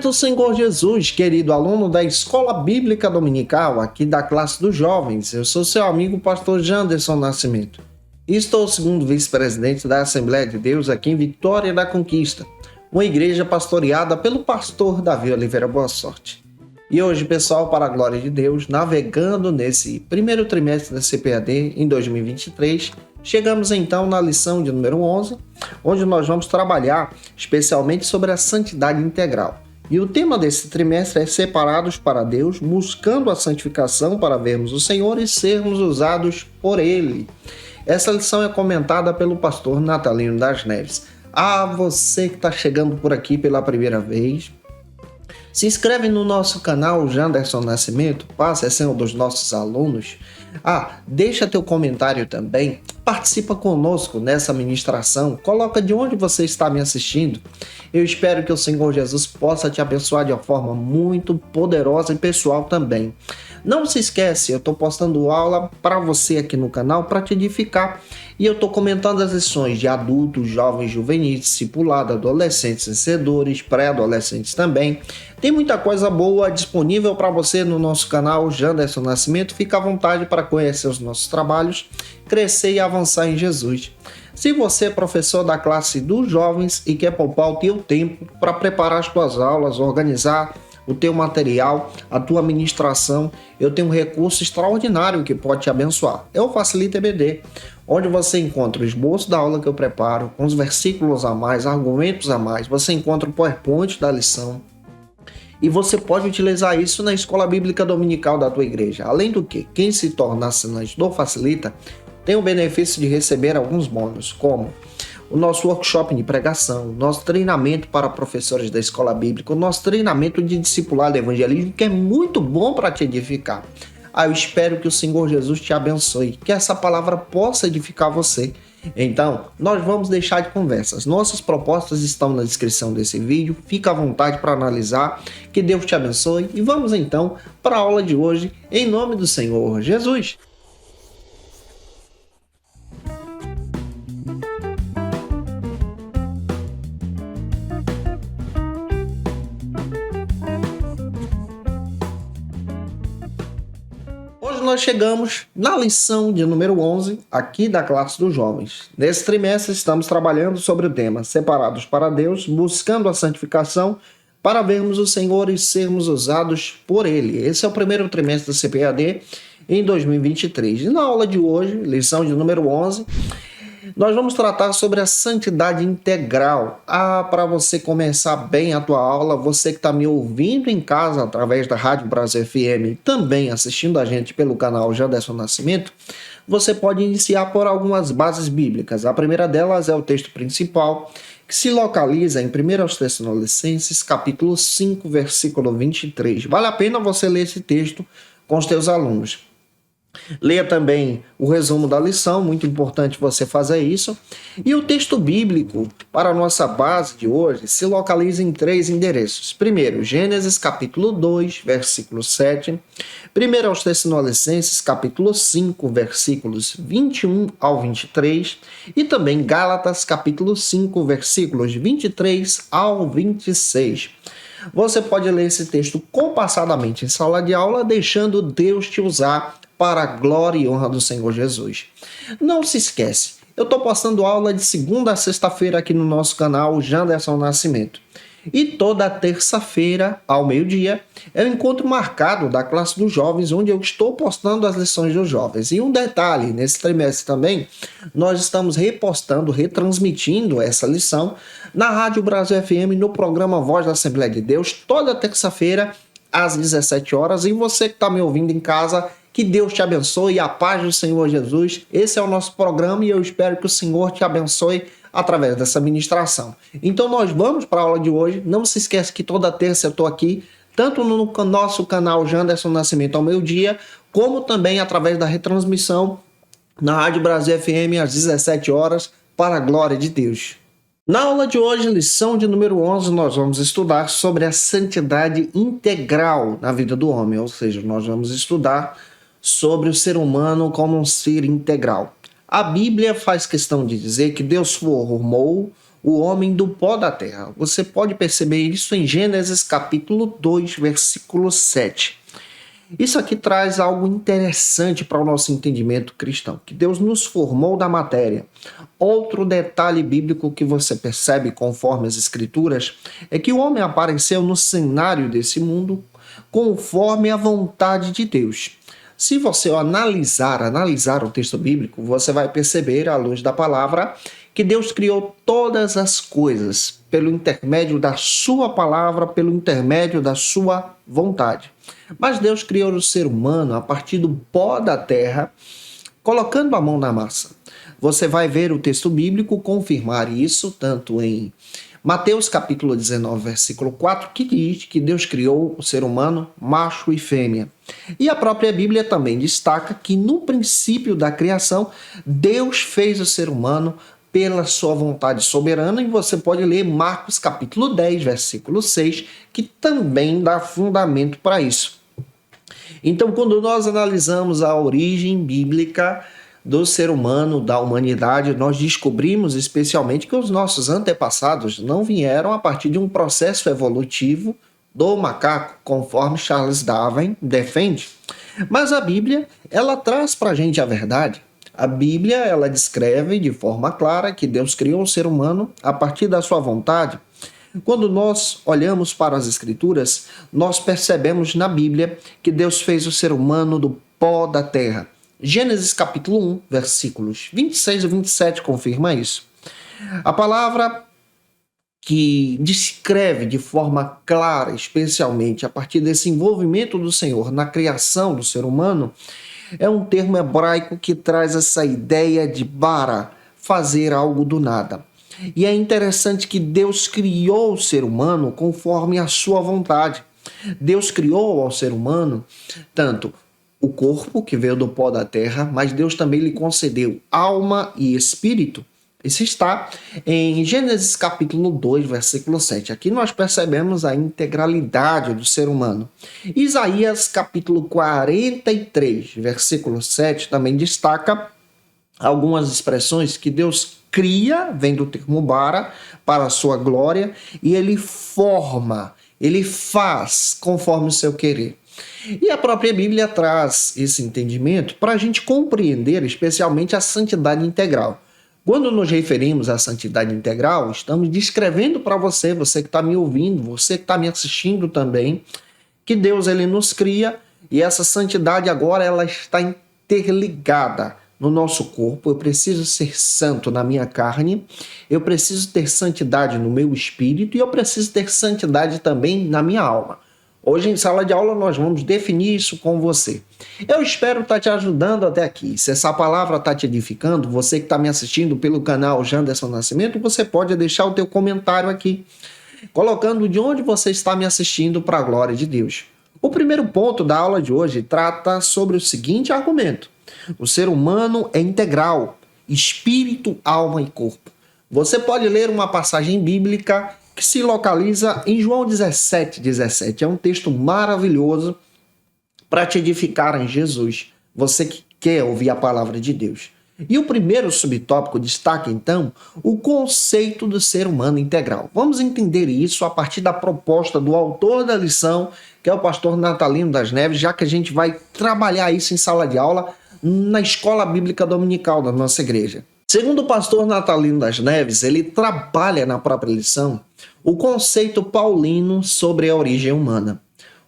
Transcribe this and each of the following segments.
do Senhor Jesus, querido aluno da Escola Bíblica Dominical, aqui da classe dos jovens. Eu sou seu amigo pastor Janderson Nascimento. E estou segundo vice-presidente da Assembleia de Deus aqui em Vitória da Conquista, uma igreja pastoreada pelo pastor Davi Oliveira Boa Sorte. E hoje, pessoal, para a glória de Deus, navegando nesse primeiro trimestre da CPAD em 2023, chegamos então na lição de número 11, onde nós vamos trabalhar especialmente sobre a santidade integral. E o tema desse trimestre é separados para Deus, buscando a santificação para vermos o Senhor e sermos usados por Ele. Essa lição é comentada pelo pastor Natalino das Neves. Você que está chegando por aqui pela primeira vez, se inscreve no nosso canal Janderson Nascimento, passe a ser um dos nossos alunos. Deixa teu comentário também, participa conosco nessa ministração, coloca de onde você está me assistindo. Eu espero que o Senhor Jesus possa te abençoar de uma forma muito poderosa e pessoal também. Não se esquece, eu estou postando aula para você aqui no canal para te edificar. E eu estou comentando as lições de adultos, jovens, juvenis, discipulado, adolescentes, vencedores, pré-adolescentes também. Tem muita coisa boa disponível para você no nosso canal Janderson Nascimento. Fica à vontade para conhecer os nossos trabalhos, crescer e avançar em Jesus. Se você é professor da classe dos jovens e quer poupar o teu tempo para preparar as tuas aulas, organizar o teu material, a tua ministração, eu tenho um recurso extraordinário que pode te abençoar. É o Facilita EBD, onde você encontra o esboço da aula que eu preparo, com os versículos a mais, argumentos a mais, você encontra o PowerPoint da lição, e você pode utilizar isso na Escola Bíblica Dominical da tua igreja. Além do que, quem se torna assinante do Facilita tem o benefício de receber alguns bônus, como o nosso workshop de pregação, nosso treinamento para professores da escola bíblica, o nosso treinamento de discipulado e evangelismo, que é muito bom para te edificar. Eu espero que o Senhor Jesus te abençoe, que essa palavra possa edificar você. Então, nós vamos deixar de conversas. Nossas propostas estão na descrição desse vídeo. Fica à vontade para analisar. Que Deus te abençoe. E vamos então para a aula de hoje, em nome do Senhor Jesus. Nós chegamos na lição de número 11, aqui da classe dos jovens. Nesse trimestre estamos trabalhando sobre o tema separados para Deus, buscando a santificação para vermos o Senhor e sermos usados por Ele. Esse é o primeiro trimestre da CPAD em 2023. E na aula de hoje, lição de número 11, nós vamos tratar sobre a santidade integral. Para você começar bem a tua aula, você que está me ouvindo em casa através da Rádio Brasil FM, também assistindo a gente pelo canal Janderson Nascimento, você pode iniciar por algumas bases bíblicas. A primeira delas é o texto principal, que se localiza em 1 Tessalonicenses, capítulo 5, versículo 23. Vale a pena você ler esse texto com os teus alunos. Leia também o resumo da lição, muito importante você fazer isso. E o texto bíblico para a nossa base de hoje se localiza em 3 endereços. Primeiro, Gênesis capítulo 2, versículo 7. 1 Tessalonicenses capítulo 5, versículos 21 ao 23. E também Gálatas capítulo 5, versículos 23 ao 26. Você pode ler esse texto compassadamente em sala de aula, deixando Deus te usar para a glória e honra do Senhor Jesus. Não se esquece, eu estou postando aula de segunda a sexta-feira aqui no nosso canal Janderson Nascimento. E toda terça-feira, ao meio-dia, é o encontro marcado da classe dos jovens, onde eu estou postando as lições dos jovens. E um detalhe, nesse trimestre também, nós estamos retransmitindo essa lição na Rádio Brasil FM, no programa Voz da Assembleia de Deus, toda terça-feira, às 17 horas. E você que está me ouvindo em casa, que Deus te abençoe e a paz do Senhor Jesus. Esse é o nosso programa e eu espero que o Senhor te abençoe através dessa ministração. Então nós vamos para a aula de hoje. Não se esqueça que toda terça eu estou aqui, tanto no nosso canal Janderson Nascimento ao meio-dia, como também através da retransmissão na Rádio Brasil FM às 17 horas, para a glória de Deus. Na aula de hoje, lição de número 11, nós vamos estudar sobre a santidade integral na vida do homem, ou seja, nós vamos estudar sobre o ser humano como um ser integral. A Bíblia faz questão de dizer que Deus formou o homem do pó da terra. Você pode perceber isso em Gênesis capítulo 2, versículo 7. Isso aqui traz algo interessante para o nosso entendimento cristão, que Deus nos formou da matéria. Outro detalhe bíblico que você percebe conforme as escrituras é que o homem apareceu no cenário desse mundo conforme a vontade de Deus. Se você analisar o texto bíblico, você vai perceber, à luz da palavra, que Deus criou todas as coisas pelo intermédio da sua palavra, pelo intermédio da sua vontade. Mas Deus criou o ser humano a partir do pó da terra, colocando a mão na massa. Você vai ver o texto bíblico confirmar isso, tanto em Mateus capítulo 19, versículo 4, que diz que Deus criou o ser humano macho e fêmea. E a própria Bíblia também destaca que no princípio da criação, Deus fez o ser humano pela sua vontade soberana, e você pode ler Marcos capítulo 10, versículo 6, que também dá fundamento para isso. Então, quando nós analisamos a origem bíblica do ser humano, da humanidade, nós descobrimos especialmente que os nossos antepassados não vieram a partir de um processo evolutivo do macaco, conforme Charles Darwin defende. Mas a Bíblia, ela traz para a gente a verdade. A Bíblia, ela descreve de forma clara que Deus criou o ser humano a partir da sua vontade. Quando nós olhamos para as Escrituras, nós percebemos na Bíblia que Deus fez o ser humano do pó da terra. Gênesis capítulo 1, versículos 26 e 27 confirma isso. A palavra que descreve de forma clara, especialmente a partir desse envolvimento do Senhor na criação do ser humano, é um termo hebraico que traz essa ideia de bara, fazer algo do nada. E é interessante que Deus criou o ser humano conforme a sua vontade. Deus criou ao ser humano tanto o corpo, que veio do pó da terra, mas Deus também lhe concedeu alma e espírito. Isso está em Gênesis capítulo 2, versículo 7. Aqui nós percebemos a integralidade do ser humano. Isaías capítulo 43, versículo 7, também destaca algumas expressões que Deus cria, vem do termo bara, para a sua glória, e ele forma, ele faz conforme o seu querer. E a própria Bíblia traz esse entendimento para a gente compreender especialmente a santidade integral. Quando nos referimos à santidade integral, estamos descrevendo para você, você que está me ouvindo, você que está me assistindo também, que Deus ele nos cria e essa santidade agora ela está interligada no nosso corpo. Eu preciso ser santo na minha carne, eu preciso ter santidade no meu espírito e eu preciso ter santidade também na minha alma. Hoje em sala de aula nós vamos definir isso com você. Eu espero estar te ajudando até aqui. Se essa palavra está te edificando, você que está me assistindo pelo canal Janderson Nascimento, você pode deixar o teu comentário aqui, colocando de onde você está me assistindo para a glória de Deus. O primeiro ponto da aula de hoje trata sobre o seguinte argumento. O ser humano é integral, espírito, alma e corpo. Você pode ler uma passagem bíblica que se localiza em João 17:17. É um texto maravilhoso para te edificar em Jesus. Você que quer ouvir a palavra de Deus. E o primeiro subtópico destaca, então, o conceito do ser humano integral. Vamos entender isso a partir da proposta do autor da lição, que é o pastor Natalino das Neves, já que a gente vai trabalhar isso em sala de aula na escola bíblica dominical da nossa igreja. Segundo o pastor Natalino das Neves, ele trabalha na própria lição o conceito paulino sobre a origem humana.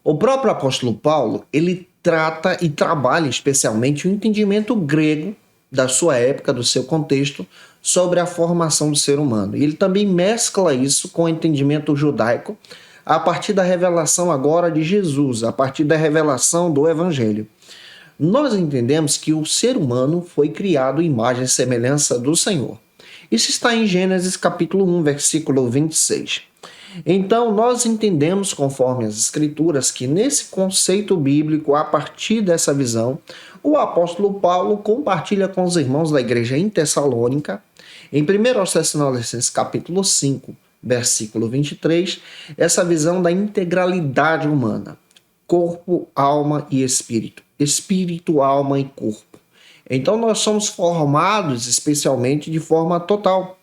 O próprio apóstolo Paulo, ele trata e trabalha especialmente o entendimento grego da sua época, do seu contexto, sobre a formação do ser humano. E ele também mescla isso com o entendimento judaico a partir da revelação agora de Jesus, a partir da revelação do Evangelho. Nós entendemos que o ser humano foi criado em imagem e semelhança do Senhor. Isso está em Gênesis capítulo 1, versículo 26. Então, nós entendemos, conforme as Escrituras, que nesse conceito bíblico, a partir dessa visão, o apóstolo Paulo compartilha com os irmãos da igreja em Tessalônica, em 1 Tessalonicenses capítulo 5, versículo 23, essa visão da integralidade humana, corpo, alma e espírito. Espírito, alma e corpo. Então nós somos formados especialmente de forma total.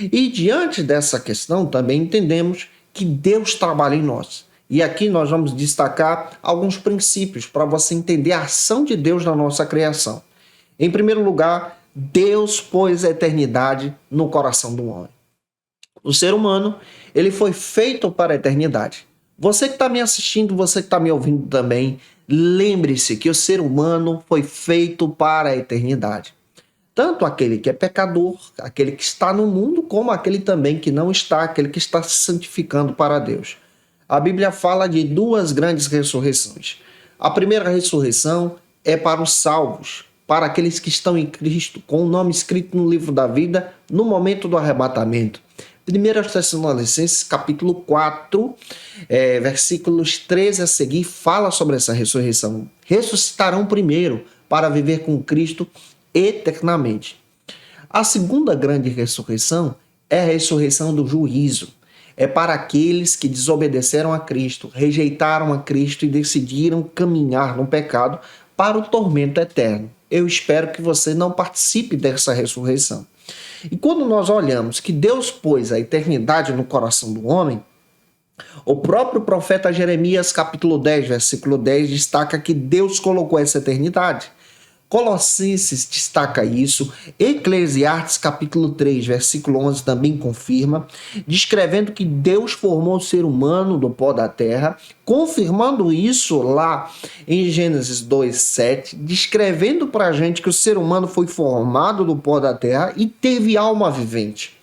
E diante dessa questão, também entendemos que Deus trabalha em nós. E aqui nós vamos destacar alguns princípios para você entender a ação de Deus na nossa criação. Em primeiro lugar, Deus pôs a eternidade no coração do homem. O ser humano, ele foi feito para a eternidade. Você que está me assistindo, você que está me ouvindo também, lembre-se que o ser humano foi feito para a eternidade. Tanto aquele que é pecador, aquele que está no mundo, como aquele também que não está, aquele que está se santificando para Deus. A Bíblia fala de duas grandes ressurreições. A primeira ressurreição é para os salvos, para aqueles que estão em Cristo, com o nome escrito no livro da vida, no momento do arrebatamento. 1 Tessalonicenses, capítulo 4, versículos 13 a seguir, fala sobre essa ressurreição. Ressuscitarão primeiro para viver com Cristo eternamente. A segunda grande ressurreição é a ressurreição do juízo. É para aqueles que desobedeceram a Cristo, rejeitaram a Cristo e decidiram caminhar no pecado para o tormento eterno. Eu espero que você não participe dessa ressurreição. E quando nós olhamos que Deus pôs a eternidade no coração do homem, o próprio profeta Jeremias, capítulo 10, versículo 10, destaca que Deus colocou essa eternidade. Colossenses destaca isso, Eclesiastes capítulo 3, versículo 11 também confirma, descrevendo que Deus formou o ser humano do pó da terra, confirmando isso lá em Gênesis 2, 7, descrevendo para a gente que o ser humano foi formado do pó da terra e teve alma vivente.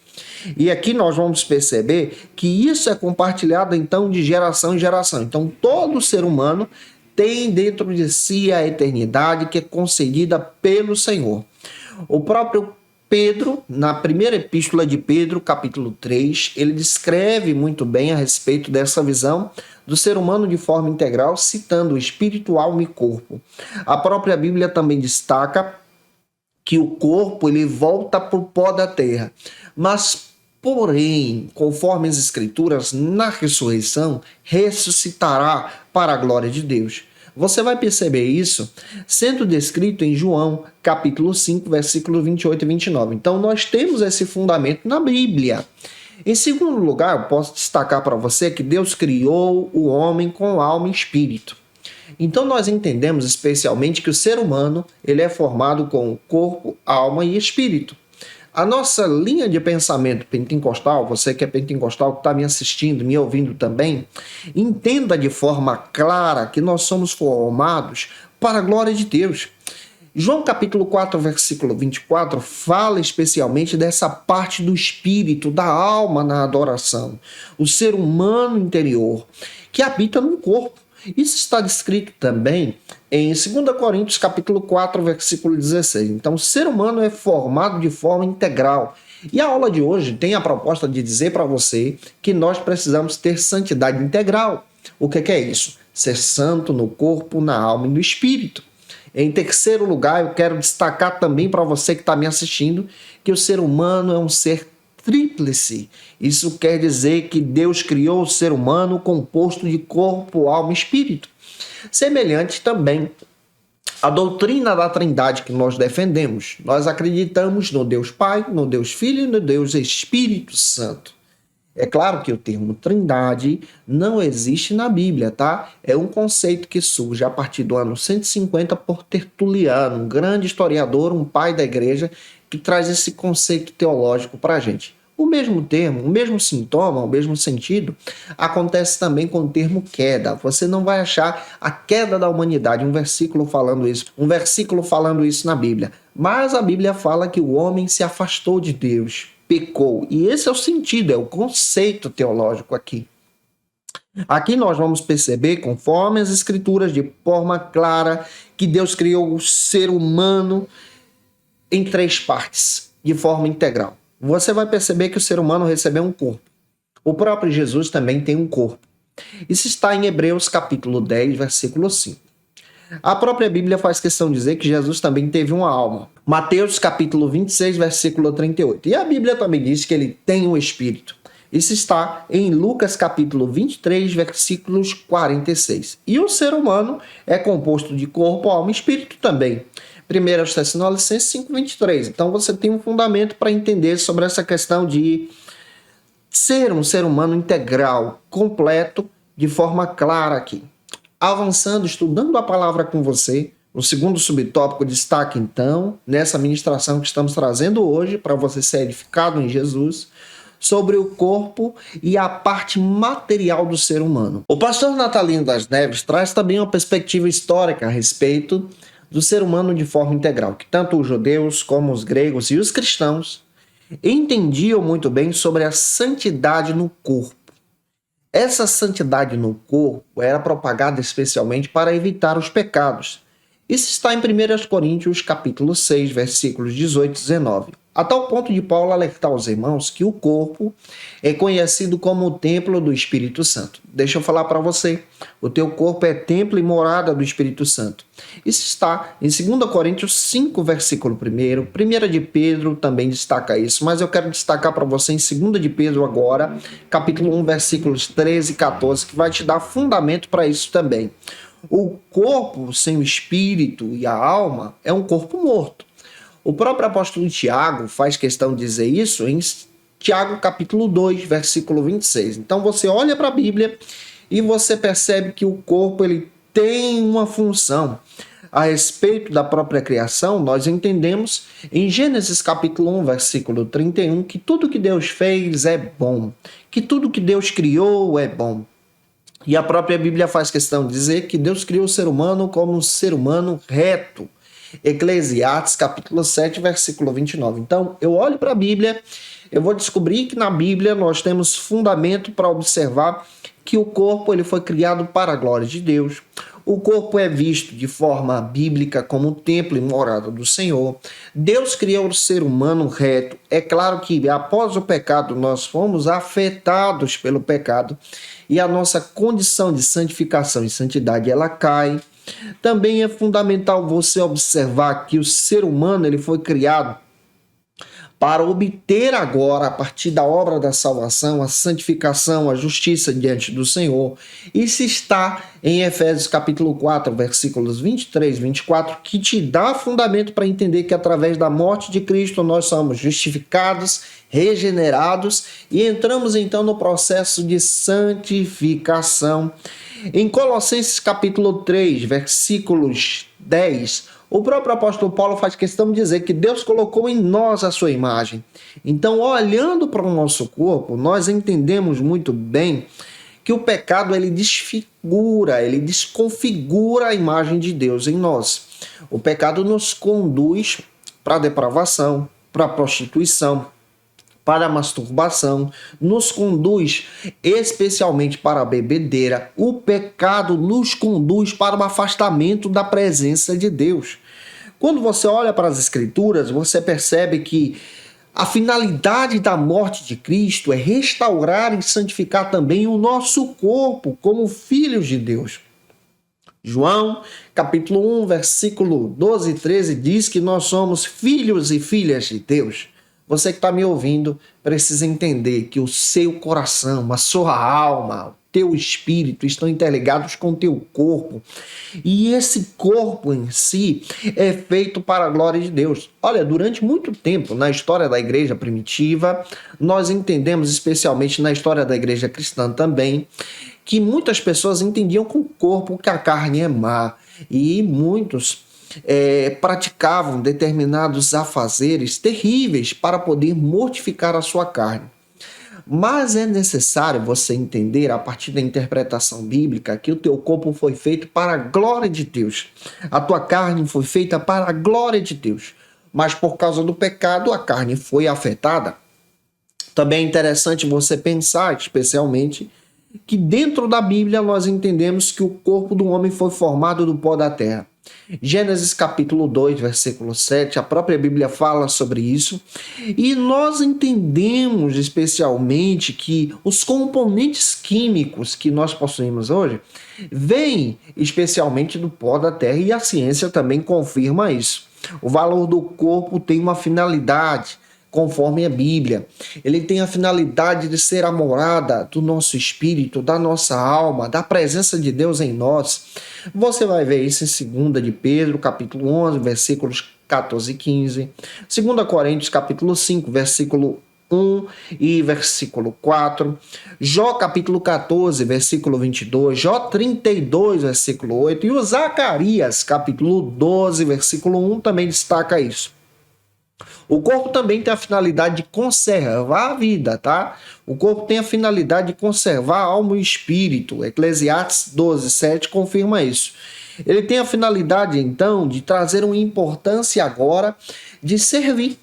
E aqui nós vamos perceber que isso é compartilhado então de geração em geração. Então todo ser humano tem dentro de si a eternidade que é concedida pelo Senhor. O próprio Pedro, na primeira epístola de Pedro, capítulo 3, ele descreve muito bem a respeito dessa visão do ser humano de forma integral, citando o espírito, alma e corpo. A própria Bíblia também destaca que o corpo ele volta para o pó da terra, mas porém, conforme as Escrituras, na ressurreição, ressuscitará para a glória de Deus. Você vai perceber isso sendo descrito em João, capítulo 5, versículos 28 e 29. Então, nós temos esse fundamento na Bíblia. Em segundo lugar, eu posso destacar para você que Deus criou o homem com alma e espírito. Então, nós entendemos especialmente que o ser humano ele é formado com corpo, alma e espírito. A nossa linha de pensamento pentecostal, você que é pentecostal, que está me assistindo, me ouvindo também, entenda de forma clara que nós somos formados para a glória de Deus. João capítulo 4, versículo 24, fala especialmente dessa parte do espírito, da alma na adoração. O ser humano interior, que habita no corpo. Isso está descrito também em 2 Coríntios capítulo 4, versículo 16. Então, o ser humano é formado de forma integral. E a aula de hoje tem a proposta de dizer para você que nós precisamos ter santidade integral. O que é isso? Ser santo no corpo, na alma e no espírito. Em terceiro lugar, eu quero destacar também para você que está me assistindo que o ser humano é um ser tríplice. Isso quer dizer que Deus criou o ser humano composto de corpo, alma e espírito. Semelhante também à doutrina da Trindade que nós defendemos. Nós acreditamos no Deus Pai, no Deus Filho e no Deus Espírito Santo. É claro que o termo Trindade não existe na Bíblia, tá? É um conceito que surge a partir do ano 150 por Tertuliano, um grande historiador, um pai da igreja, que traz esse conceito teológico para a gente. O mesmo termo, o mesmo sintoma, o mesmo sentido, acontece também com o termo queda. Você não vai achar a queda da humanidade, um versículo falando isso na Bíblia. Mas a Bíblia fala que o homem se afastou de Deus, pecou. E esse é o sentido, é o conceito teológico aqui. Aqui nós vamos perceber, conforme as Escrituras, de forma clara, que Deus criou o ser humano em três partes, de forma integral. Você vai perceber que o ser humano recebeu um corpo. O próprio Jesus também tem um corpo. Isso está em Hebreus capítulo 10, versículo 5. A própria Bíblia faz questão de dizer que Jesus também teve uma alma. Mateus capítulo 26, versículo 38. E a Bíblia também diz que ele tem um espírito. Isso está em Lucas capítulo 23, versículos 46. E o ser humano é composto de corpo, alma e espírito também. 1 Tessalonicenses 5:23. Então você tem um fundamento para entender sobre essa questão de ser um ser humano integral, completo, de forma clara aqui. Avançando, estudando a palavra com você, o segundo subtópico destaca então, nessa ministração que estamos trazendo hoje, para você ser edificado em Jesus, sobre o corpo e a parte material do ser humano. O pastor Natalino das Neves traz também uma perspectiva histórica a respeito do ser humano de forma integral, que tanto os judeus como os gregos e os cristãos entendiam muito bem sobre a santidade no corpo. Essa santidade no corpo era propagada especialmente para evitar os pecados. Isso está em 1 Coríntios capítulo 6, versículos 18 e 19. A tal ponto de Paulo alertar os irmãos que o corpo é conhecido como o templo do Espírito Santo. Deixa eu falar para você, o teu corpo é templo e morada do Espírito Santo. Isso está em 2 Coríntios 5, versículo 1. 1 de Pedro também destaca isso, mas eu quero destacar para você em 2 de Pedro agora, capítulo 1, versículos 13 e 14, que vai te dar fundamento para isso também. O corpo sem o espírito e a alma é um corpo morto. O próprio apóstolo Tiago faz questão de dizer isso em Tiago capítulo 2, versículo 26. Então você olha para a Bíblia e você percebe que o corpo ele tem uma função. A respeito da própria criação, nós entendemos em Gênesis capítulo 1, versículo 31, que tudo que Deus fez é bom, que tudo que Deus criou é bom. E a própria Bíblia faz questão de dizer que Deus criou o ser humano como um ser humano reto. Eclesiastes capítulo 7, versículo 29. Então, eu olho para a Bíblia, eu vou descobrir que na Bíblia nós temos fundamento para observar que o corpo ele foi criado para a glória de Deus. O corpo é visto de forma bíblica como um templo e morada do Senhor. Deus criou o ser humano reto. É claro que após o pecado nós fomos afetados pelo pecado e a nossa condição de santificação e santidade ela cai. Também é fundamental você observar que o ser humano ele foi criado para obter agora, a partir da obra da salvação, a santificação, a justiça diante do Senhor. Isso está em Efésios capítulo 4, versículos 23 e 24, que te dá fundamento para entender que através da morte de Cristo nós somos justificados, regenerados e entramos então no processo de santificação. Em Colossenses capítulo 3, versículos 10, o próprio apóstolo Paulo faz questão de dizer que Deus colocou em nós a sua imagem. Então, olhando para o nosso corpo, nós entendemos muito bem que o pecado ele desfigura, ele desconfigura a imagem de Deus em nós. O pecado nos conduz para a depravação, para a prostituição, para a masturbação, nos conduz especialmente para a bebedeira. O pecado nos conduz para o afastamento da presença de Deus. Quando você olha para as Escrituras, você percebe que a finalidade da morte de Cristo é restaurar e santificar também o nosso corpo como filhos de Deus. João, capítulo 1, versículo 12 e 13, diz que nós somos filhos e filhas de Deus. Você que está me ouvindo precisa entender que o seu coração, a sua alma, o teu espírito estão interligados com o teu corpo. E esse corpo em si é feito para a glória de Deus. Olha, durante muito tempo na história da igreja primitiva, nós entendemos, especialmente na história da igreja cristã também, que muitas pessoas entendiam com o corpo que a carne é má. E muitos praticavam determinados afazeres terríveis para poder mortificar a sua carne. Mas é necessário você entender, a partir da interpretação bíblica, que o teu corpo foi feito para a glória de Deus. A tua carne foi feita para a glória de Deus. Mas por causa do pecado, a carne foi afetada. Também é interessante você pensar, especialmente, que dentro da Bíblia nós entendemos que o corpo do homem foi formado do pó da terra. Gênesis capítulo 2, versículo 7, a própria Bíblia fala sobre isso, e nós entendemos especialmente que os componentes químicos que nós possuímos hoje vêm especialmente do pó da terra, e a ciência também confirma isso. O valor do corpo tem uma finalidade, conforme a Bíblia. Ele tem a finalidade de ser a morada do nosso espírito, da nossa alma, da presença de Deus em nós. Você vai ver isso em 2 de Pedro, capítulo 11, versículos 14 e 15. 2 Coríntios, capítulo 5, versículo 1 e versículo 4, Jó capítulo 14, versículo 22, Jó 32, versículo 8, e o Zacarias capítulo 12, versículo 1 também destaca isso. O corpo também tem a finalidade de conservar a vida, tá? O corpo tem a finalidade de conservar a alma e o espírito. Eclesiastes 12, 7 confirma isso. Ele tem a finalidade, então, de trazer uma importância agora de servir.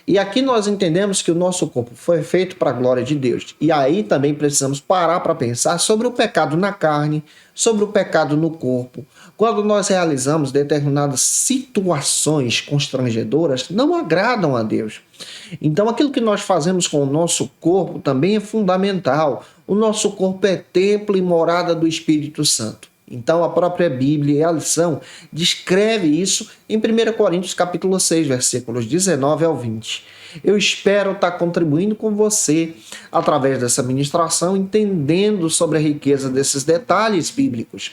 E aqui nós entendemos que o nosso corpo foi feito para a glória de Deus. E aí também precisamos parar para pensar sobre o pecado na carne, sobre o pecado no corpo. Quando nós realizamos determinadas situações constrangedoras, não agradam a Deus. Então aquilo que nós fazemos com o nosso corpo também é fundamental. O nosso corpo é templo e morada do Espírito Santo. Então a própria Bíblia e a lição descreve isso em 1 Coríntios capítulo 6, versículos 19 ao 20. Eu espero estar contribuindo com você através dessa ministração, entendendo sobre a riqueza desses detalhes bíblicos.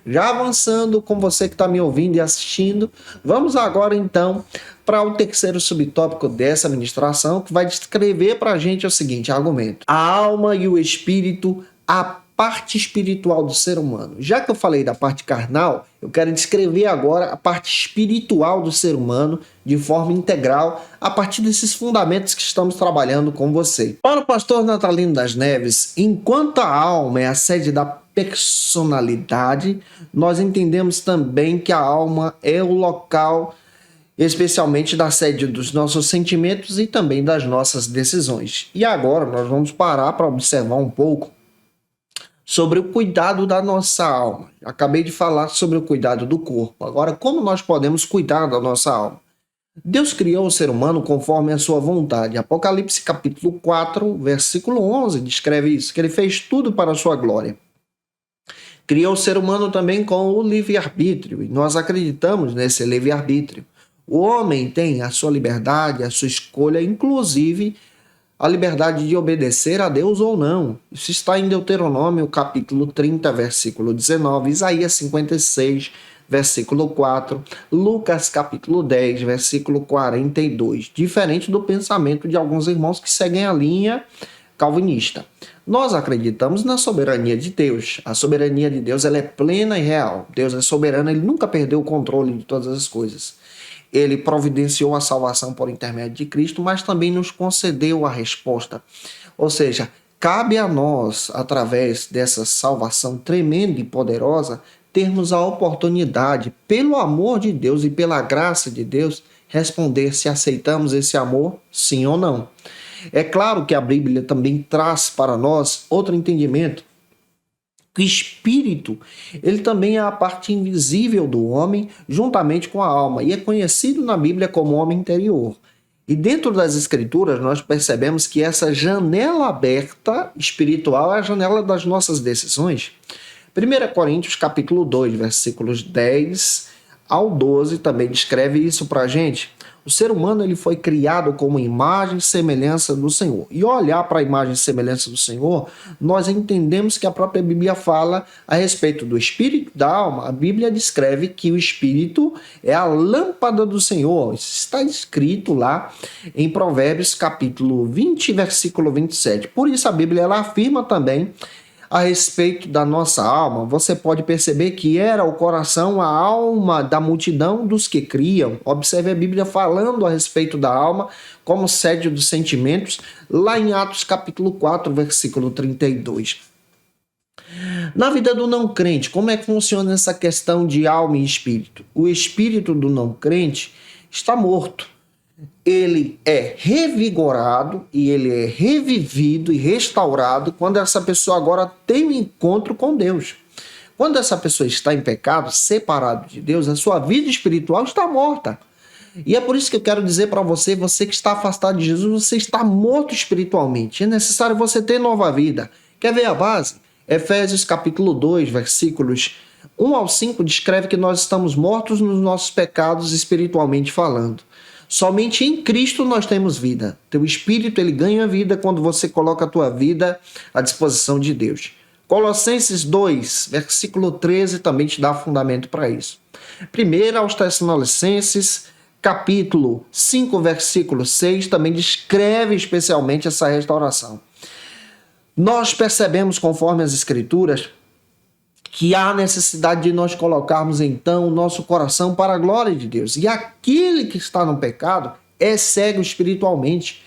Já avançando com você que está me ouvindo e assistindo, vamos agora então para o terceiro subtópico dessa ministração, que vai descrever para a gente o seguinte argumento: a alma e o espírito, a parte espiritual do ser humano. Já que eu falei da parte carnal, eu quero descrever agora a parte espiritual do ser humano de forma integral, a partir desses fundamentos que estamos trabalhando com você. Para o pastor Natalino das Neves, enquanto a alma é a sede da personalidade, nós entendemos também que a alma é o local, especialmente da sede dos nossos sentimentos e também das nossas decisões. E agora nós vamos parar para observar um pouco sobre o cuidado da nossa alma. Acabei de falar sobre o cuidado do corpo. Agora, como nós podemos cuidar da nossa alma? Deus criou o ser humano conforme a sua vontade. Apocalipse capítulo 4, versículo 11, descreve isso, que ele fez tudo para a sua glória. Criou o ser humano também com o livre-arbítrio, e nós acreditamos nesse livre-arbítrio. O homem tem a sua liberdade, a sua escolha, inclusive a liberdade de obedecer a Deus ou não. Isso está em Deuteronômio, capítulo 30, versículo 19, Isaías 56, versículo 4, Lucas, capítulo 10, versículo 42. Diferente do pensamento de alguns irmãos que seguem a linha calvinista. Nós acreditamos na soberania de Deus. A soberania de Deus ela é plena e real. Deus é soberano, ele nunca perdeu o controle de todas as coisas. Ele providenciou a salvação por intermédio de Cristo, mas também nos concedeu a resposta. Ou seja, cabe a nós, através dessa salvação tremenda e poderosa, termos a oportunidade, pelo amor de Deus e pela graça de Deus, responder se aceitamos esse amor, sim ou não. É claro que a Bíblia também traz para nós outro entendimento. O espírito, ele também é a parte invisível do homem, juntamente com a alma, e é conhecido na Bíblia como homem interior. E dentro das Escrituras, nós percebemos que essa janela aberta espiritual é a janela das nossas decisões. 1 Coríntios, capítulo 2, versículos 10 ao 12, também descreve isso para a gente. O ser humano ele foi criado como imagem e semelhança do Senhor. E olhar para a imagem e semelhança do Senhor, nós entendemos que a própria Bíblia fala a respeito do espírito da alma. A Bíblia descreve que o espírito é a lâmpada do Senhor. Isso está escrito lá em Provérbios capítulo 20, versículo 27. Por isso a Bíblia ela afirma também a respeito da nossa alma. Você pode perceber que era o coração, a alma da multidão dos que criam. Observe a Bíblia falando a respeito da alma como sede dos sentimentos, lá em Atos capítulo 4, versículo 32. Na vida do não crente, como é que funciona essa questão de alma e espírito? O espírito do não crente está morto. Ele é revigorado e ele é revivido e restaurado quando essa pessoa agora tem um encontro com Deus. Quando essa pessoa está em pecado, separado de Deus, a sua vida espiritual está morta. E é por isso que eu quero dizer para você, você que está afastado de Jesus, você está morto espiritualmente. É necessário você ter nova vida. Quer ver a base? Efésios capítulo 2, versículos 1 ao 5, descreve que nós estamos mortos nos nossos pecados espiritualmente falando. Somente em Cristo nós temos vida. Teu espírito ele ganha vida quando você coloca a tua vida à disposição de Deus. Colossenses 2, versículo 13 também te dá fundamento para isso. Primeiro aos Tessalonicenses, capítulo 5, versículo 6, também descreve especialmente essa restauração. Nós percebemos, conforme as Escrituras, que há necessidade de nós colocarmos então o nosso coração para a glória de Deus. E aquele que está no pecado é cego espiritualmente.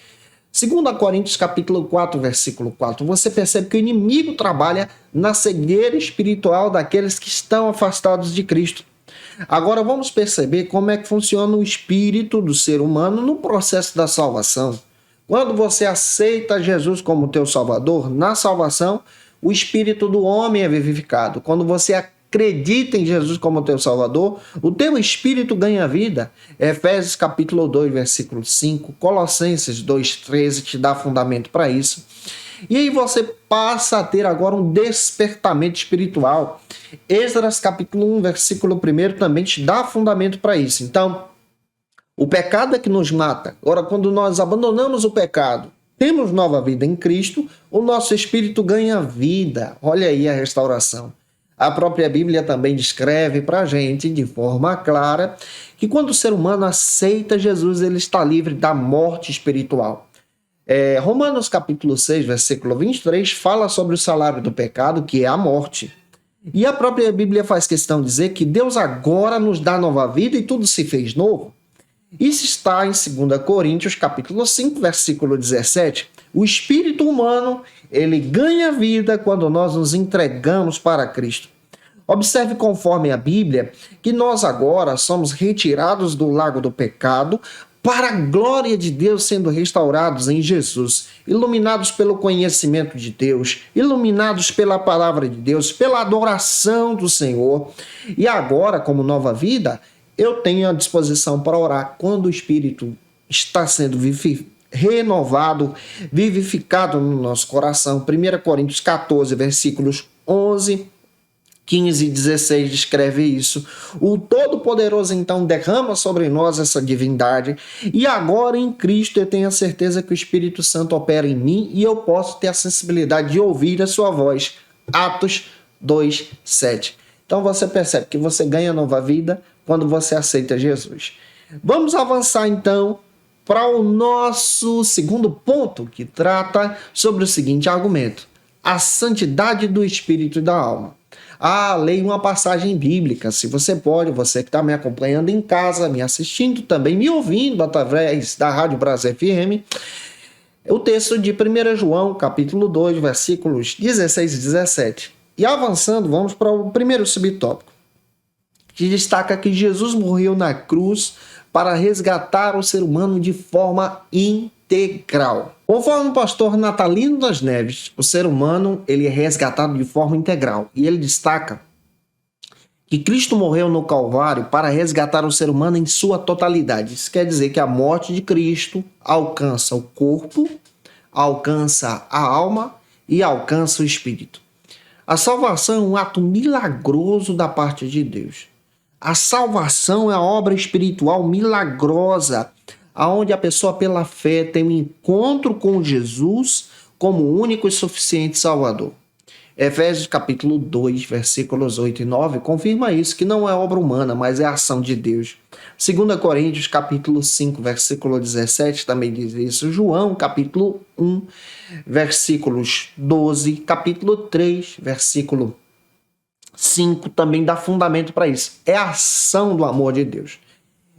2 Coríntios capítulo 4, versículo 4, você percebe que o inimigo trabalha na cegueira espiritual daqueles que estão afastados de Cristo. Agora vamos perceber como é que funciona o espírito do ser humano no processo da salvação. Quando você aceita Jesus como teu Salvador, na salvação, o espírito do homem é vivificado. Quando você acredita em Jesus como teu Salvador, o teu espírito ganha vida. Efésios capítulo 2, versículo 5, Colossenses 2, 13 te dá fundamento para isso. E aí você passa a ter agora um despertamento espiritual. Esdras capítulo 1, versículo 1 também te dá fundamento para isso. Então, o pecado é que nos mata. Agora, quando nós abandonamos o pecado, temos nova vida em Cristo, o nosso espírito ganha vida. Olha aí a restauração. A própria Bíblia também descreve para a gente, de forma clara, que quando o ser humano aceita Jesus, ele está livre da morte espiritual. Romanos capítulo 6, versículo 23, fala sobre o salário do pecado, que é a morte. E a própria Bíblia faz questão de dizer que Deus agora nos dá nova vida e tudo se fez novo. Isso está em 2 Coríntios, capítulo 5, versículo 17. O espírito humano, ele ganha vida quando nós nos entregamos para Cristo. Observe conforme a Bíblia que nós agora somos retirados do lago do pecado para a glória de Deus, sendo restaurados em Jesus, iluminados pelo conhecimento de Deus, iluminados pela palavra de Deus, pela adoração do Senhor. E agora, como nova vida, eu tenho a disposição para orar quando o Espírito está sendo renovado, vivificado no nosso coração. 1 Coríntios 14, versículos 11, 15 e 16 descreve isso. O Todo-Poderoso, então, derrama sobre nós essa divindade. E agora, em Cristo, eu tenho a certeza que o Espírito Santo opera em mim e eu posso ter a sensibilidade de ouvir a sua voz. Atos 2, 7. Então, você percebe que você ganha nova vida quando você aceita Jesus. Vamos avançar, então, para o nosso segundo ponto, que trata sobre o seguinte argumento: a santidade do espírito e da alma. Leia uma passagem bíblica, se você pode, você que está me acompanhando em casa, me assistindo, também me ouvindo através da Rádio Brasil FM, o texto de 1 João, capítulo 2, versículos 16 e 17. E avançando, vamos para o primeiro subtópico, que destaca que Jesus morreu na cruz para resgatar o ser humano de forma integral. Conforme o pastor Natalino das Neves, o ser humano ele é resgatado de forma integral. E ele destaca que Cristo morreu no Calvário para resgatar o ser humano em sua totalidade. Isso quer dizer que a morte de Cristo alcança o corpo, alcança a alma e alcança o espírito. A salvação é um ato milagroso da parte de Deus. A salvação é a obra espiritual milagrosa, onde a pessoa pela fé tem um encontro com Jesus como o único e suficiente Salvador. Efésios capítulo 2, versículos 8 e 9, confirma isso, que não é obra humana, mas é a ação de Deus. 2 Coríntios capítulo 5, versículo 17 também diz isso. João capítulo 1, versículos 12, capítulo 3, versículo 5 também dá fundamento para isso. É a ação do amor de Deus.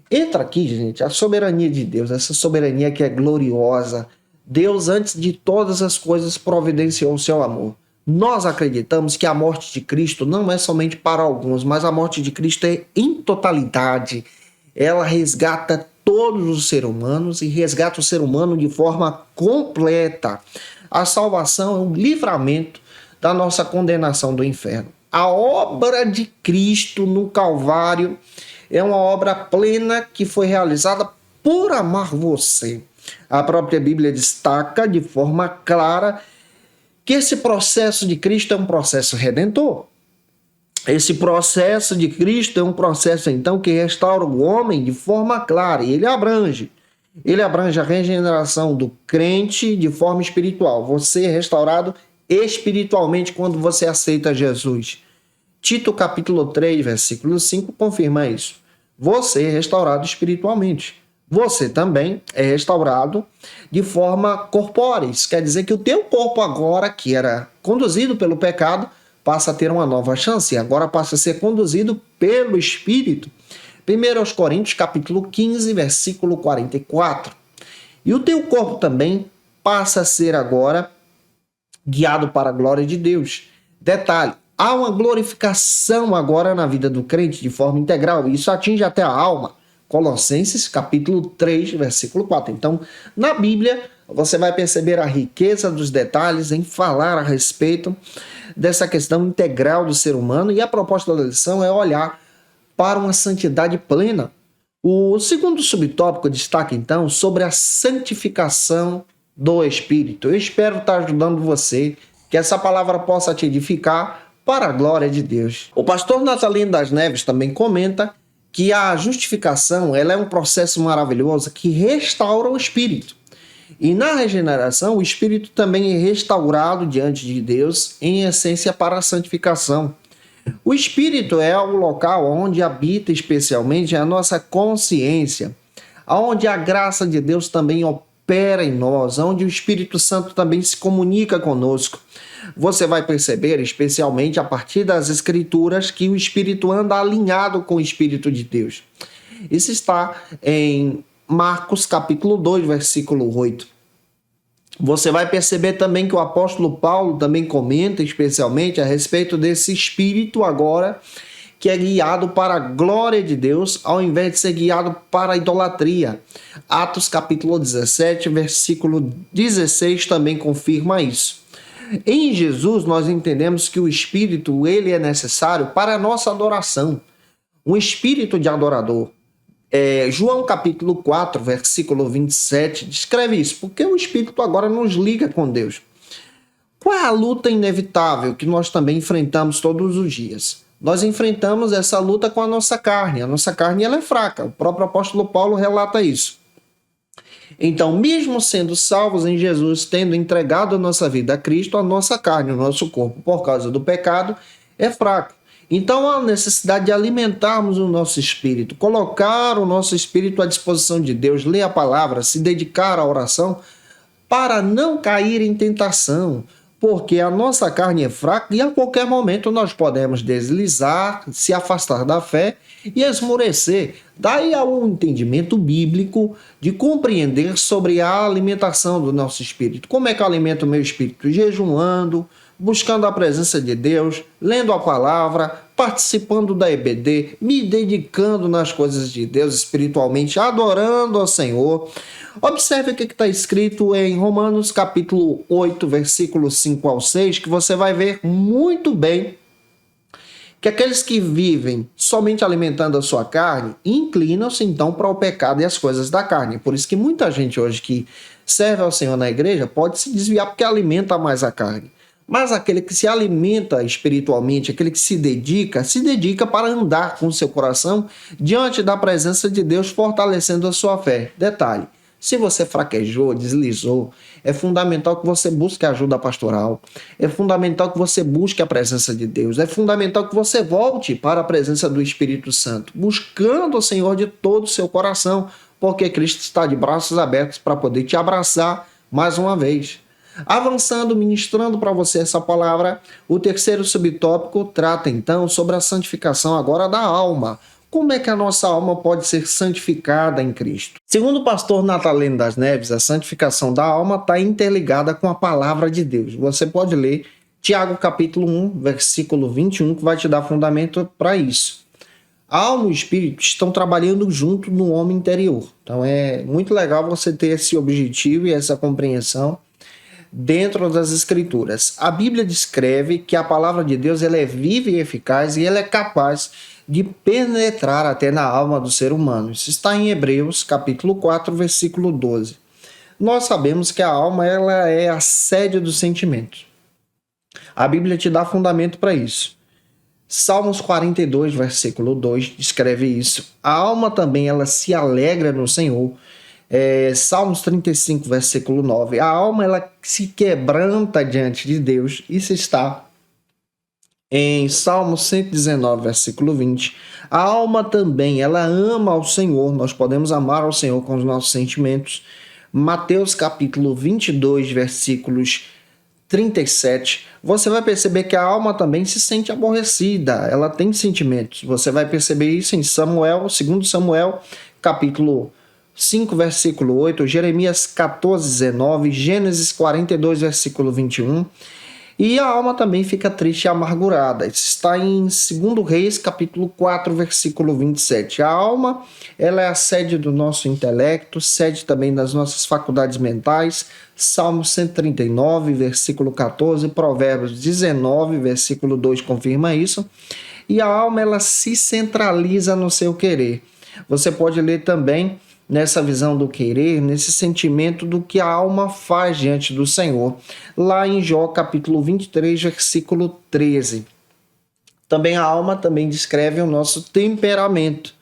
Entra aqui, gente, a soberania de Deus, essa soberania que é gloriosa. Deus, antes de todas as coisas, providenciou o seu amor. Nós acreditamos que a morte de Cristo não é somente para alguns, mas a morte de Cristo é em totalidade. Ela resgata todos os seres humanos e resgata o ser humano de forma completa. A salvação é um livramento da nossa condenação do inferno. A obra de Cristo no Calvário é uma obra plena que foi realizada por amar você. A própria Bíblia destaca de forma clara que esse processo de Cristo é um processo redentor. Esse processo de Cristo é um processo, então, que restaura o homem de forma clara, e ele abrange. Ele abrange a regeneração do crente de forma espiritual. Você é restaurado espiritualmente quando você aceita Jesus. Tito capítulo 3, versículo 5 confirma isso. Você é restaurado espiritualmente. Você também é restaurado de forma corpórea. Isso quer dizer que o teu corpo agora, que era conduzido pelo pecado, passa a ter uma nova chance. Agora passa a ser conduzido pelo Espírito. 1 Coríntios capítulo 15, versículo 44. E o teu corpo também passa a ser agora guiado para a glória de Deus. Detalhe, há uma glorificação agora na vida do crente de forma integral. E isso atinge até a alma. Colossenses capítulo 3, versículo 4. Então, na Bíblia, você vai perceber a riqueza dos detalhes em falar a respeito dessa questão integral do ser humano, e a proposta da lição é olhar para uma santidade plena. O segundo subtópico destaca, então, sobre a santificação do Espírito. Eu espero estar ajudando você, que essa palavra possa te edificar para a glória de Deus. O pastor Natalino das Neves também comenta que a justificação ela é um processo maravilhoso que restaura o espírito. E na regeneração, o espírito também é restaurado diante de Deus, em essência, para a santificação. O espírito é o local onde habita especialmente a nossa consciência, onde a graça de Deus também opera em nós, onde o Espírito Santo também se comunica conosco. Você vai perceber, especialmente a partir das Escrituras, que o Espírito anda alinhado com o Espírito de Deus. Isso está em Marcos capítulo 2, versículo 8. Você vai perceber também que o apóstolo Paulo também comenta especialmente a respeito desse Espírito agora que é guiado para a glória de Deus, ao invés de ser guiado para a idolatria. Atos capítulo 17, versículo 16 também confirma isso. Em Jesus, nós entendemos que o Espírito ele é necessário para a nossa adoração. Um espírito de adorador. João capítulo 4, versículo 27, descreve isso. Porque o Espírito agora nos liga com Deus. Qual é a luta inevitável que nós também enfrentamos todos os dias? Nós enfrentamos essa luta com a nossa carne. A nossa carne ela é fraca. O próprio apóstolo Paulo relata isso. Então, mesmo sendo salvos em Jesus, tendo entregado a nossa vida a Cristo, a nossa carne, o nosso corpo, por causa do pecado, é fraco. Então, há a necessidade de alimentarmos o nosso espírito, colocar o nosso espírito à disposição de Deus, ler a palavra, se dedicar à oração, para não cair em tentação, porque a nossa carne é fraca e a qualquer momento nós podemos deslizar, se afastar da fé e esmorecer. Daí há um entendimento bíblico de compreender sobre a alimentação do nosso espírito. Como é que eu alimento o meu espírito? Jejuando, buscando a presença de Deus, lendo a palavra, participando da EBD, me dedicando nas coisas de Deus espiritualmente, adorando ao Senhor. Observe o que está escrito em Romanos capítulo 8, versículo 5 ao 6, que você vai ver muito bem que aqueles que vivem somente alimentando a sua carne, inclinam-se então para o pecado e as coisas da carne. Por isso que muita gente hoje que serve ao Senhor na igreja pode se desviar porque alimenta mais a carne. Mas aquele que se alimenta espiritualmente, aquele que se dedica para andar com o seu coração diante da presença de Deus, fortalecendo a sua fé. Detalhe, se você fraquejou, deslizou, é fundamental que você busque ajuda pastoral, é fundamental que você busque a presença de Deus, é fundamental que você volte para a presença do Espírito Santo, buscando o Senhor de todo o seu coração, porque Cristo está de braços abertos para poder te abraçar mais uma vez. Avançando, ministrando para você essa palavra, o terceiro subtópico trata então sobre a santificação agora da alma. Como é que a nossa alma pode ser santificada em Cristo? Segundo o pastor Natalino das Neves, a santificação da alma está interligada com a palavra de Deus. Você pode ler Tiago capítulo 1, versículo 21, que vai te dar fundamento para isso. A alma e o espírito estão trabalhando junto no homem interior. Então é muito legal você ter esse objetivo e essa compreensão dentro das Escrituras. A Bíblia descreve que a palavra de Deus ela é viva e eficaz e ela é capaz de penetrar até na alma do ser humano. Isso está em Hebreus, capítulo 4, versículo 12. Nós sabemos que a alma ela é a sede dos sentimentos. A Bíblia te dá fundamento para isso. Salmos 42, versículo 2, descreve isso. A alma também, ela se alegra no Senhor. Salmos 35, versículo 9. A alma, ela se quebranta diante de Deus. Isso está em Salmos 119, versículo 20. A alma também, ela ama ao Senhor. Nós podemos amar ao Senhor com os nossos sentimentos. Mateus capítulo 22, versículos 37, você vai perceber que a alma também se sente aborrecida, ela tem sentimentos. Você vai perceber isso em Samuel, 2 Samuel, capítulo 5, versículo 8, Jeremias 14, 19, Gênesis 42, versículo 21. E a alma também fica triste e amargurada. Isso está em 2 Reis, capítulo 4, versículo 27. A alma, ela é a sede do nosso intelecto, sede também das nossas faculdades mentais. Salmo 139, versículo 14, Provérbios 19, versículo 2 confirma isso. E a alma, ela se centraliza no seu querer. Você pode ler também nessa visão do querer, nesse sentimento do que a alma faz diante do Senhor, lá em Jó capítulo 23, versículo 13. Também a alma também descreve o nosso temperamento.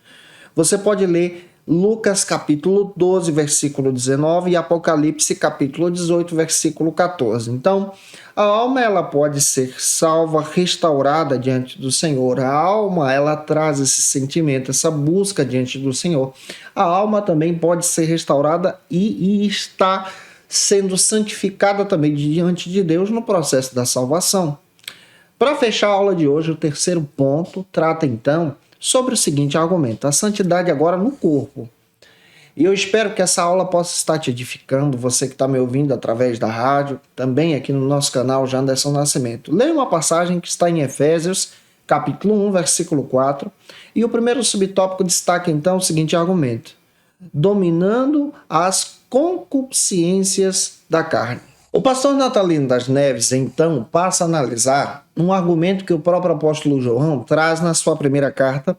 Você pode ler Lucas capítulo 12, versículo 19 e Apocalipse capítulo 18, versículo 14. Então, a alma, ela pode ser salva, restaurada diante do Senhor. A alma, ela traz esse sentimento, essa busca diante do Senhor. A alma também pode ser restaurada e está sendo santificada também diante de Deus no processo da salvação. Para fechar a aula de hoje, o terceiro ponto trata então sobre o seguinte argumento: a santidade agora no corpo. E eu espero que essa aula possa estar te edificando, você que está me ouvindo através da rádio, também aqui no nosso canal Janderson Nascimento. Leia uma passagem que está em Efésios, capítulo 1, versículo 4, e o primeiro subtópico destaca então o seguinte argumento: dominando as concupiscências da carne. O pastor Natalino das Neves, então, passa a analisar um argumento que o próprio apóstolo João traz na sua primeira carta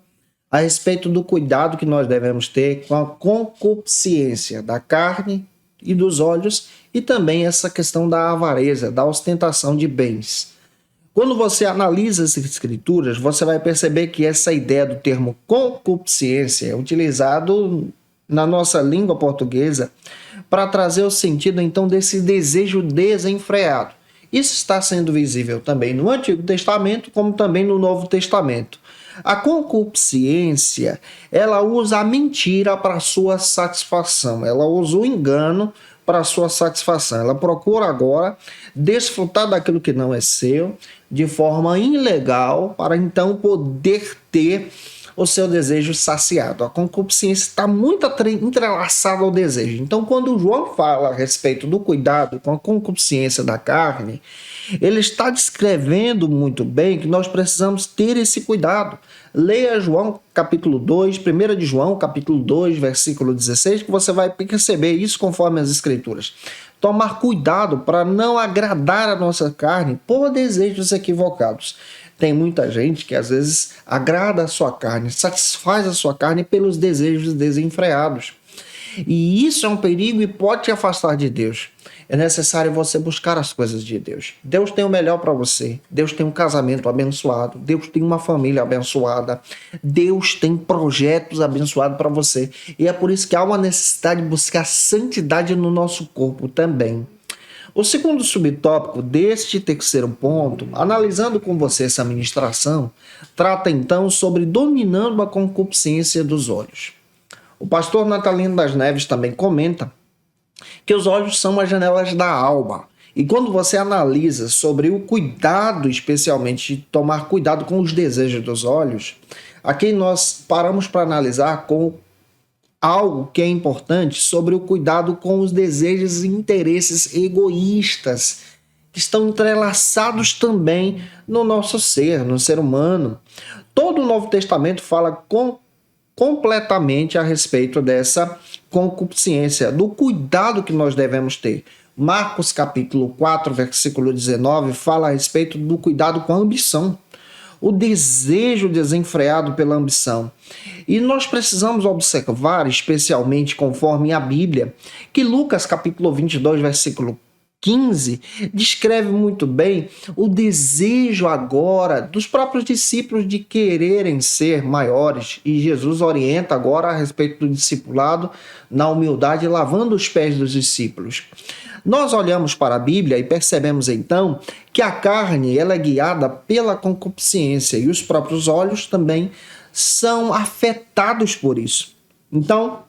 a respeito do cuidado que nós devemos ter com a concupiscência da carne e dos olhos e também essa questão da avareza, da ostentação de bens. Quando você analisa as escrituras, você vai perceber que essa ideia do termo concupiscência é utilizado na nossa língua portuguesa para trazer o sentido então desse desejo desenfreado. Isso está sendo visível também no Antigo Testamento, como também no Novo Testamento. A concupiscência, ela usa a mentira para sua satisfação, ela usa o engano para sua satisfação. Ela procura agora desfrutar daquilo que não é seu de forma ilegal para então poder ter o seu desejo saciado. A concupiscência está muito entrelaçada ao desejo. Então, quando João fala a respeito do cuidado com a concupiscência da carne, ele está descrevendo muito bem que nós precisamos ter esse cuidado. Leia João capítulo 2, 1 de João capítulo 2, versículo 16, que você vai perceber isso conforme as escrituras. Tomar cuidado para não agradar a nossa carne por desejos equivocados. Tem muita gente que às vezes agrada a sua carne, satisfaz a sua carne pelos desejos desenfreados. E isso é um perigo e pode te afastar de Deus. É necessário você buscar as coisas de Deus. Deus tem o melhor para você. Deus tem um casamento abençoado. Deus tem uma família abençoada. Deus tem projetos abençoados para você. E é por isso que há uma necessidade de buscar santidade no nosso corpo também. O segundo subtópico deste terceiro ponto, analisando com você essa ministração, trata então sobre dominando a concupiscência dos olhos. O pastor Natalino das Neves também comenta que os olhos são as janelas da alma. E quando você analisa sobre o cuidado, especialmente de tomar cuidado com os desejos dos olhos, aqui nós paramos para analisar com algo que é importante sobre o cuidado com os desejos e interesses egoístas que estão entrelaçados também no nosso ser, no ser humano. Todo o Novo Testamento fala completamente a respeito dessa concupiscência, do cuidado que nós devemos ter. Marcos capítulo 4, versículo 19, fala a respeito do cuidado com a ambição. O desejo desenfreado pela ambição. E nós precisamos observar, especialmente conforme a Bíblia, que Lucas capítulo 22, versículo 15 descreve muito bem o desejo agora dos próprios discípulos de quererem ser maiores, e Jesus orienta agora a respeito do discipulado na humildade, lavando os pés dos discípulos. Nós olhamos para a Bíblia e percebemos então que a carne ela é guiada pela concupiscência e os próprios olhos também são afetados por isso. Então,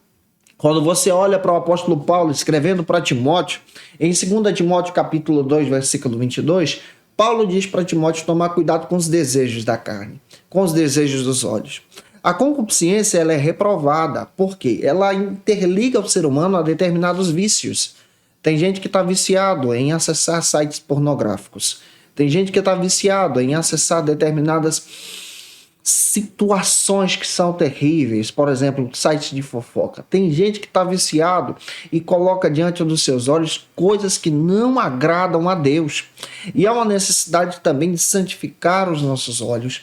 quando você olha para o apóstolo Paulo escrevendo para Timóteo, em 2 Timóteo capítulo 2, versículo 22, Paulo diz para Timóteo tomar cuidado com os desejos da carne, com os desejos dos olhos. A concupiscência ela é reprovada, porque ela interliga o ser humano a determinados vícios. Tem gente que está viciado em acessar sites pornográficos. Tem gente que está viciado em acessar determinadas situações que são terríveis, por exemplo, sites de fofoca. Tem gente que está viciado e coloca diante dos seus olhos coisas que não agradam a Deus. E há uma necessidade também de santificar os nossos olhos,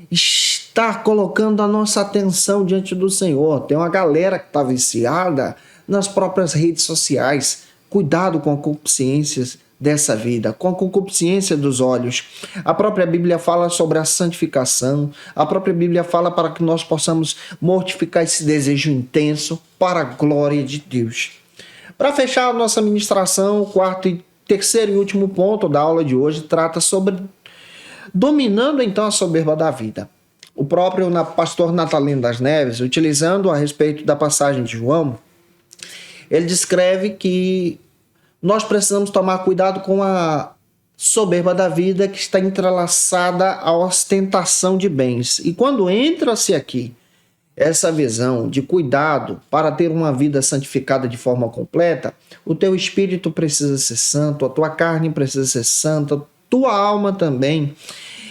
estar colocando a nossa atenção diante do Senhor. Tem uma galera que está viciada nas próprias redes sociais. Cuidado com a concupiscência dessa vida, com a concupiscência dos olhos. A própria Bíblia fala sobre a santificação, a própria Bíblia fala para que nós possamos mortificar esse desejo intenso para a glória de Deus. Para fechar a nossa ministração, o terceiro e último ponto da aula de hoje trata sobre dominando então a soberba da vida. O próprio pastor Natalino das Neves, utilizando a respeito da passagem de João, ele descreve que nós precisamos tomar cuidado com a soberba da vida que está entrelaçada à ostentação de bens. E quando entra-se aqui essa visão de cuidado para ter uma vida santificada de forma completa, o teu espírito precisa ser santo, a tua carne precisa ser santa, a tua alma também.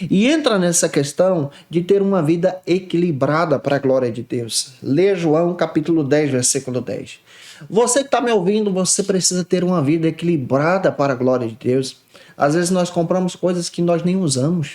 E entra nessa questão de ter uma vida equilibrada para a glória de Deus. Lê João capítulo 10, versículo 10. Você que está me ouvindo, você precisa ter uma vida equilibrada para a glória de Deus. Às vezes nós compramos coisas que nós nem usamos.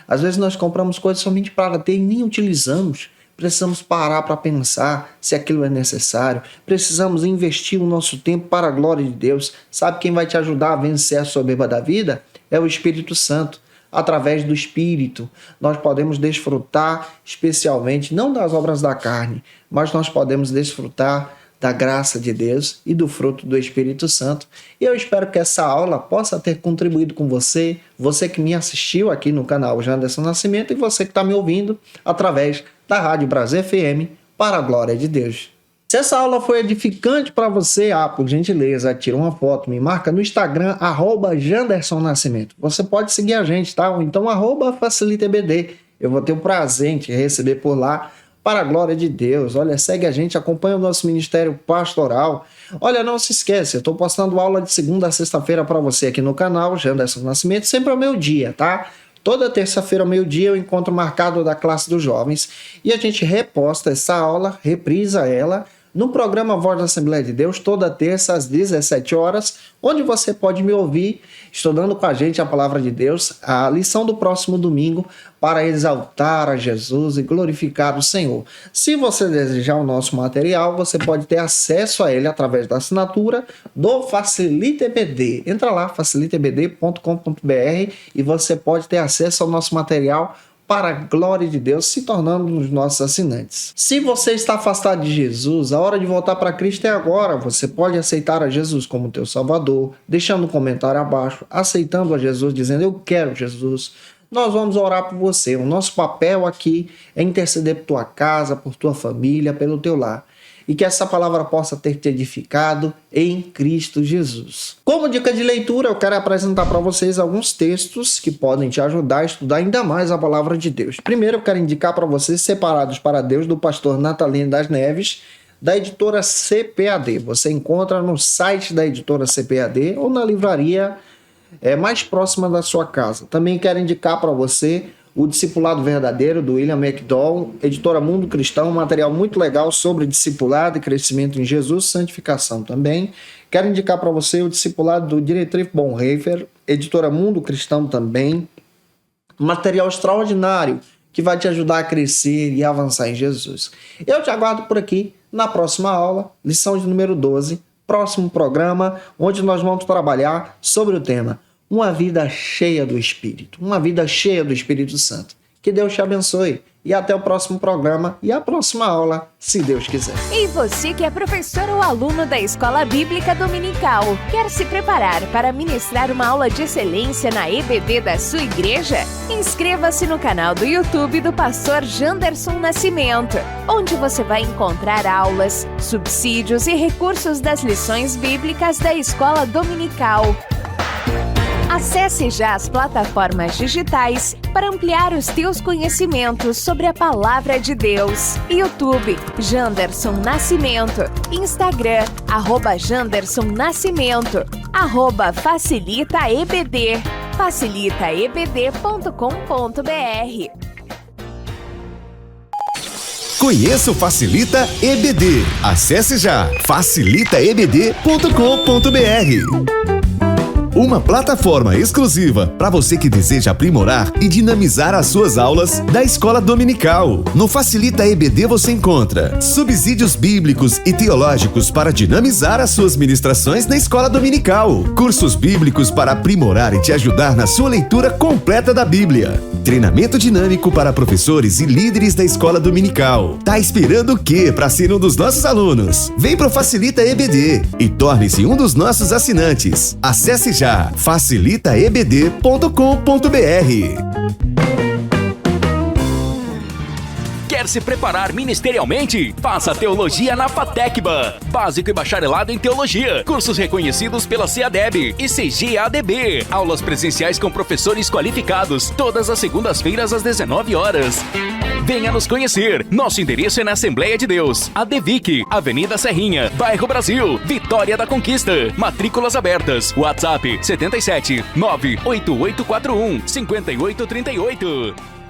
Às vezes nós compramos coisas somente para ter e nem utilizamos. Precisamos parar para pensar se aquilo é necessário. Precisamos investir o nosso tempo para a glória de Deus. Sabe quem vai te ajudar a vencer a soberba da vida? É o Espírito Santo. Através do Espírito, nós podemos desfrutar especialmente, não das obras da carne, mas nós podemos desfrutar da graça de Deus e do fruto do Espírito Santo. E eu espero que essa aula possa ter contribuído com você, você que me assistiu aqui no canal Janderson Nascimento e você que está me ouvindo através da Rádio Brasil FM, para a glória de Deus. Se essa aula foi edificante para você, por gentileza, tira uma foto, me marca no Instagram, @Janderson Nascimento. Você pode seguir a gente, tá? Ou então @FacilitaEBD. Eu vou ter o prazer em te receber por lá, para a glória de Deus. Olha, segue a gente, acompanha o nosso ministério pastoral. Olha, não se esquece, eu estou postando aula de segunda a sexta-feira para você aqui no canal Janderson Nascimento, sempre ao meio-dia, tá? Toda terça-feira ao meio-dia eu encontro marcado da classe dos jovens e a gente reposta essa aula, reprisa ela, no programa Voz da Assembleia de Deus, toda terça às 17 horas, onde você pode me ouvir estudando com a gente a palavra de Deus, a lição do próximo domingo, para exaltar a Jesus e glorificar o Senhor. Se você desejar o nosso material, você pode ter acesso a ele através da assinatura do Facilita EBD. Entra lá, facilitaebd.com.br, e você pode ter acesso ao nosso material para a glória de Deus, se tornando um dos nossos assinantes. Se você está afastado de Jesus, a hora de voltar para Cristo é agora. Você pode aceitar a Jesus como teu Salvador, deixando um comentário abaixo, aceitando a Jesus, dizendo: eu quero Jesus. Nós vamos orar por você. O nosso papel aqui é interceder por tua casa, por tua família, pelo teu lar. E que essa palavra possa ter te edificado em Cristo Jesus. Como dica de leitura, eu quero apresentar para vocês alguns textos que podem te ajudar a estudar ainda mais a palavra de Deus. Primeiro, eu quero indicar para vocês Separados para Deus, do pastor Natalino das Neves, da editora CPAD. Você encontra no site da editora CPAD ou na livraria mais próxima da sua casa. Também quero indicar para você O Discipulado Verdadeiro, do William McDowell, editora Mundo Cristão, um material muito legal sobre discipulado e crescimento em Jesus, santificação também. Quero indicar para você o Discipulado do Dietrich Bonhoeffer, editora Mundo Cristão também. Um material extraordinário que vai te ajudar a crescer e avançar em Jesus. Eu te aguardo por aqui na próxima aula, lição de número 12, próximo programa, onde nós vamos trabalhar sobre o tema uma vida cheia do Espírito, uma vida cheia do Espírito Santo. Que Deus te abençoe e até o próximo programa e a próxima aula, se Deus quiser. E você que é professor ou aluno da Escola Bíblica Dominical, quer se preparar para ministrar uma aula de excelência na EBD da sua igreja? Inscreva-se no canal do YouTube do pastor Janderson Nascimento, onde você vai encontrar aulas, subsídios e recursos das lições bíblicas da Escola Dominical. Acesse já as plataformas digitais para ampliar os teus conhecimentos sobre a Palavra de Deus. YouTube, Janderson Nascimento. Instagram, @Janderson Nascimento. @FacilitaEBD. facilitaebd.com.br. Conheça o Facilita EBD. Acesse já facilitaebd.com.br. Uma plataforma exclusiva para você que deseja aprimorar e dinamizar as suas aulas da Escola Dominical. No Facilita EBD você encontra subsídios bíblicos e teológicos para dinamizar as suas ministrações na Escola Dominical, cursos bíblicos para aprimorar e te ajudar na sua leitura completa da Bíblia, treinamento dinâmico para professores e líderes da Escola Dominical. Tá esperando o quê para ser um dos nossos alunos? Vem pro Facilita EBD e torne-se um dos nossos assinantes. Acesse já facilitaebd.com.br. Quer se preparar ministerialmente? Faça Teologia na FATECBA. Básico e bacharelado em Teologia. Cursos reconhecidos pela CEADEB e CGADB. Aulas presenciais com professores qualificados. Todas as segundas-feiras às 19 horas. Venha nos conhecer. Nosso endereço é na Assembleia de Deus, ADVIC, Avenida Serrinha, Bairro Brasil, Vitória da Conquista. Matrículas abertas. WhatsApp 77 98841 5838.